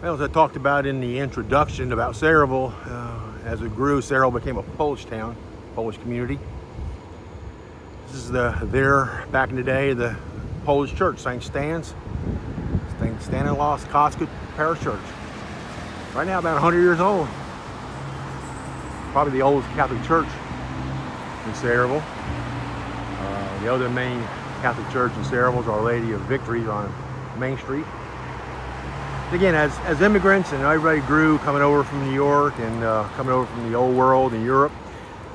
Well, as I talked about in the introduction about Sayreville, as it grew, Sayreville became a Polish town, Polish community. This is there back in the day, the Polish church, St. Stanislaus Kostka Parish Church. Right now, about 100 years old. Probably the oldest Catholic church in Sayreville. The other main Catholic church in Sayreville is Our Lady of Victory on Main Street. Again, as immigrants and everybody grew coming over from New York and coming over from the old world in Europe,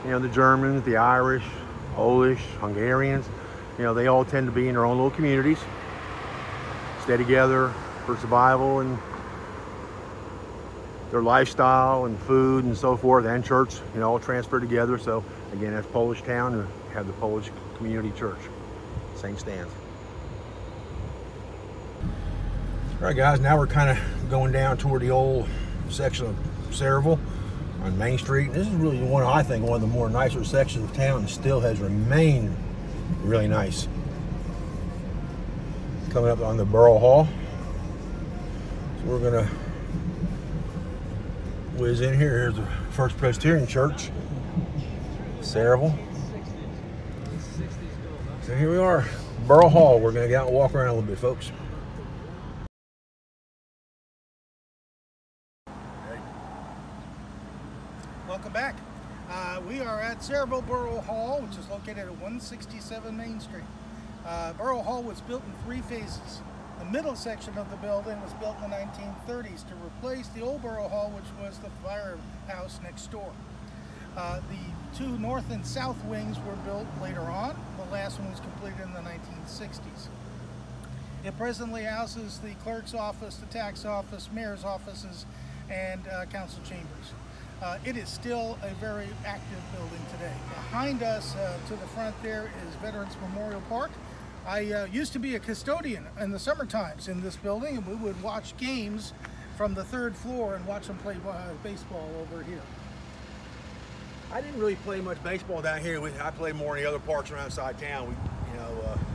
you know, the Germans, the Irish, Polish, Hungarians, you know, they all tend to be in their own little communities, stay together for survival and their lifestyle and food and so forth, and church, you know, all transferred together. So again, that's Polish town, and we have the Polish Community Church, St. Stan's. All right, guys, now we're kind of going down toward the old section of Sayreville on Main Street. This is really one of the more nicer sections of town, and still has remained really nice. Coming up on the Borough Hall. So we're gonna whiz in here. Here's the First Presbyterian Church, Sayreville. So here we are, Borough Hall. We're gonna get out and walk around a little bit, folks. Welcome back. We are at Sayreville Borough Hall, which is located at 167 Main Street. Borough Hall was built in 3 phases. The middle section of the building was built in the 1930s to replace the old Borough Hall, which was the firehouse next door. The 2 north and south wings were built later on. The last one was completed in the 1960s. It presently houses the clerk's office, the tax office, mayor's offices, and council chambers. It is still a very active building today. Behind us to the front there is Veterans Memorial Park. I used to be a custodian in the summer times in this building, and we would watch games from the 3rd floor and watch them play baseball over here. I didn't really play much baseball down here. I played more in the other parks around outside town.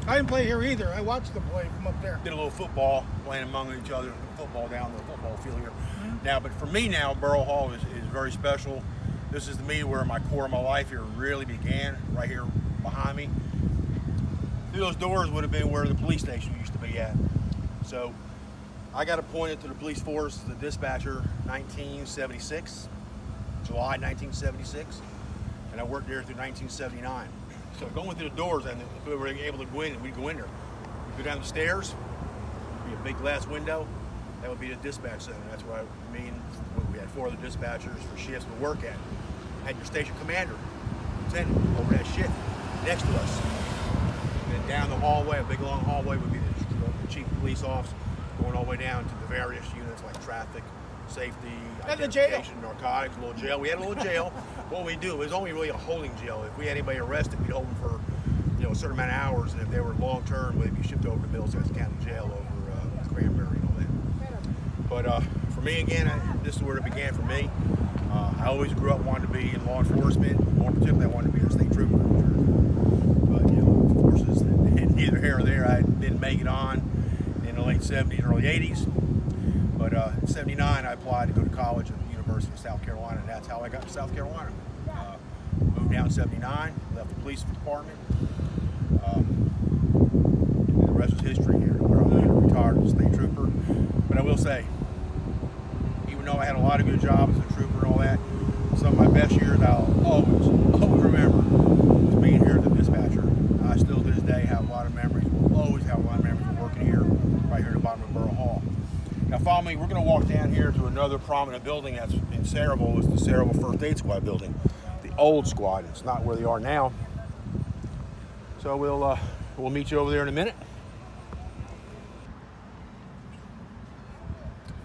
I didn't play here either. I watched them play from up there. Did a little football, playing among each other, football down the football field here. Now, but for me now, Borough Hall is very special. This is to me where my core of my life here really began, right here behind me. Through those doors would have been where the police station used to be at. So I got appointed to the police force as a dispatcher 1976, July 1976, and I worked there through 1979. So going through the doors, and if we were able to go in, we'd go in there. We'd go down the stairs, be a big glass window. That would be the dispatch center. That's where we had 4 other dispatchers for shifts to work at. Had your station commander, lieutenant, over that shift next to us. And then down the hallway, a big long hallway, would be the chief of police officer, going all the way down to the various units like traffic, safety, and the jail, narcotics, a little jail. We had a little jail. What we do, it was only really a holding jail. If we had anybody arrested, we'd hold them for a certain amount of hours, and if they were long term, we'd be shipped over to Middlesex County Jail over Cranberry and all that. But for me, again, this is where it began for me. I always grew up wanting to be in law enforcement. More particularly, I wanted to be a state trooper. But forces, neither here or there. I didn't make it on in the late 70s, early 80s. But in 79, I applied to go to college at the University of South Carolina, and that's how I got to South Carolina. Moved down in 79, left the police department. And the rest is history here, where I'm later retired as a state trooper. But I will say, even though I had a lot of good jobs as a trooper and all that, some of my best years I'll always remember was being here as a dispatcher. I still to this day have a lot of memories. We'll always have a lot of memories of working here, right here at the bottom of Borough Hall. Now follow me, we're going to walk down here to another prominent building that's in Sayreville. It's the Sayreville First Aid Squad building. The old squad. It's not where they are now. So we'll meet you over there in a minute.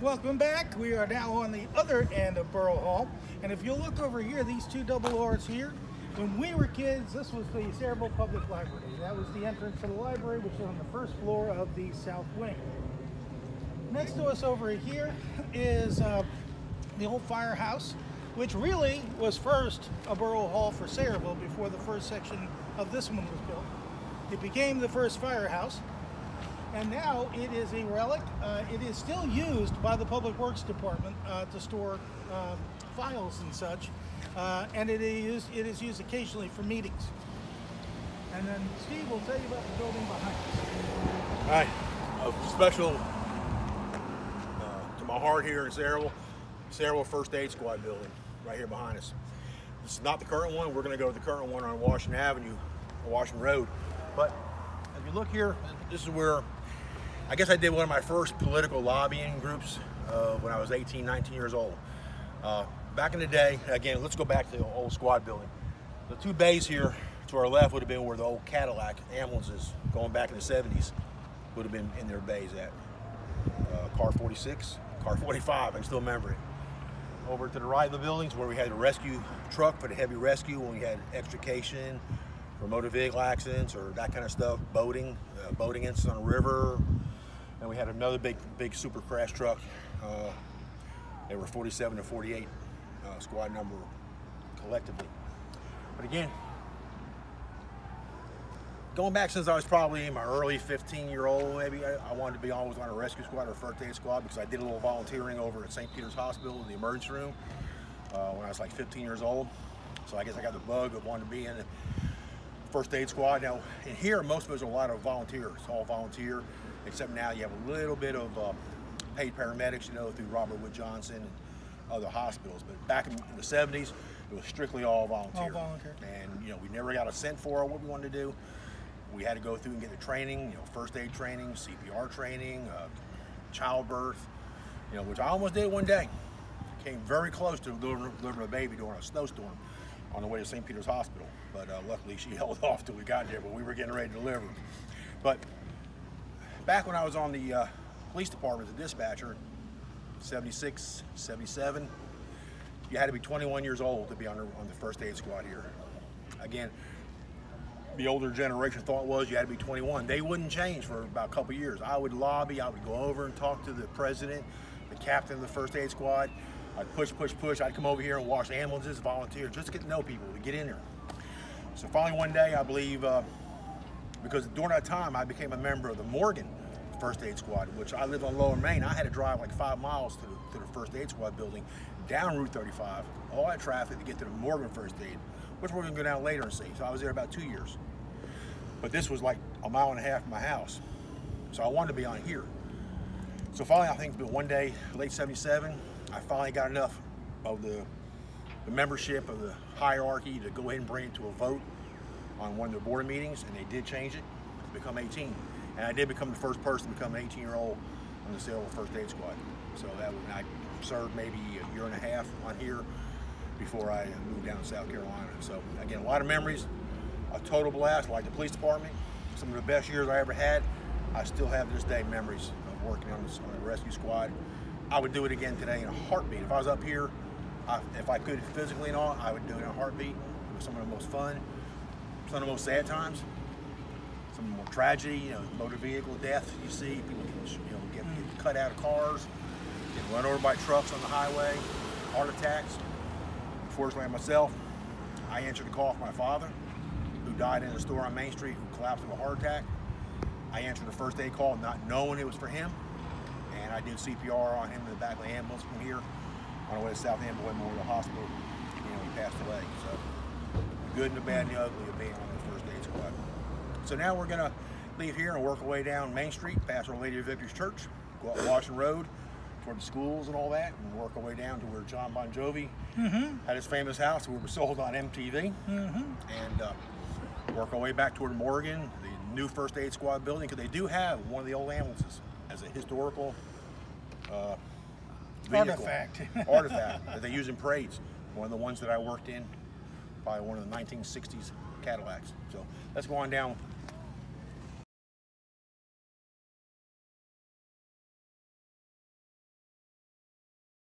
Welcome back. We are now on the other end of Borough Hall. And if you look over here, these 2 double doors here, when we were kids, this was the Sayreville Public Library. That was the entrance to the library, which is on the 1st floor of the south wing. Next to us over here is the old firehouse, which really was first a Borough Hall for Sayreville before the first section of this one was built. It became the first firehouse. And now it is a relic. It is still used by the Public Works Department to store files and such, and it is used occasionally for meetings. And then Steve will tell you about the building behind us. All right, a special to my heart here in Sayreville First Aid Squad building right here behind us. This is not the current one. We're going to go to the current one on Washington Avenue, Washington Road. But as you look here, this is where I guess I did one of my first political lobbying groups when I was 18, 19 years old. Back in the day, again, let's go back to the old squad building. The two bays here to our left would have been where the old Cadillac ambulances going back in the 70s would have been in their bays at. Car 46, car 45, I can still remember it. Over to the right of the buildings where we had a rescue truck for the heavy rescue when we had extrication for motor vehicle accidents or that kind of stuff, boating incidents on the river. And we had another big super crash truck. They were 47 to 48 squad number collectively. But again, going back since I was probably in my early 15-year-old, maybe, I wanted to be always on a rescue squad or first aid squad because I did a little volunteering over at St. Peter's Hospital in the emergency room when I was like 15 years old. So I guess I got the bug of wanting to be in the first aid squad. Now, in here, most of us are a lot of volunteers, all volunteer, except now you have a little bit of paid paramedics, you know, through Robert Wood Johnson and other hospitals. But back in the 70s, it was strictly all volunteer. All volunteer. And, you know, we never got a cent for what we wanted to do. We had to go through and get the training, you know, first aid training, CPR training, childbirth, you know, which I almost did one day. Came very close to delivering a baby during a snowstorm on the way to St. Peter's Hospital. But luckily she held off till we got there, but we were getting ready to deliver. But back when I was on the police department as a dispatcher, 76, 77, you had to be 21 years old to be on the first aid squad here. Again, the older generation thought was you had to be 21. They wouldn't change for about a couple years. I would lobby, I would go over and talk to the president, the captain of the first aid squad. I'd push. I'd come over here and wash ambulances, volunteer, just to get to know people, to get in there. So finally one day, I believe, because during that time, I became a member of the Morgan First Aid Squad, which I lived on Lower Main. I had to drive like 5 miles to the First Aid Squad building, down Route 35, all that traffic to get to the Morgan First Aid, which we're gonna go down later and see. So I was there about 2 years. But this was like a mile and a half from my house. So I wanted to be on here. So finally, I think one day, late 77, I finally got enough of the membership of the hierarchy to go ahead and bring it to a vote on one of the board meetings, and they did change it to become 18. And I did become the first person to become an 18-year-old on the Sayreville First Aid Squad. So that was, I served maybe a year and a half on here before I moved down to South Carolina. So again, a lot of memories, a total blast, like the police department, some of the best years I ever had. I still have to this day memories of working on the rescue squad. I would do it again today in a heartbeat. If I was up here, if I could physically and all, I would do it in a heartbeat. It was some of the most fun, some of the most sad times, some of the more tragedy, you know, motor vehicle death you see, people get cut out of cars, get run over by trucks on the highway, heart attacks. Unfortunately, myself, I answered the call for my father, who died in a store on Main Street, who collapsed of a heart attack. I answered the first aid call not knowing it was for him, and I did CPR on him in the back of the ambulance from here on the way to South Amboy Memorial Hospital. You know, he passed away. So the good and the bad and the ugly of being on the first aid squad. So now we're gonna leave here and work our way down Main Street, past Our Lady of Victory's Church, go up Washington Road toward the schools and all that, and work our way down to where John Bon Jovi had his famous house, where we were sold on MTV, and work our way back toward Morgan, the new first aid squad building, because they do have one of the old ambulances as a historical artifact that they use in parades. One of the ones that I worked in, probably one of the 1960s Cadillacs. So let's go on down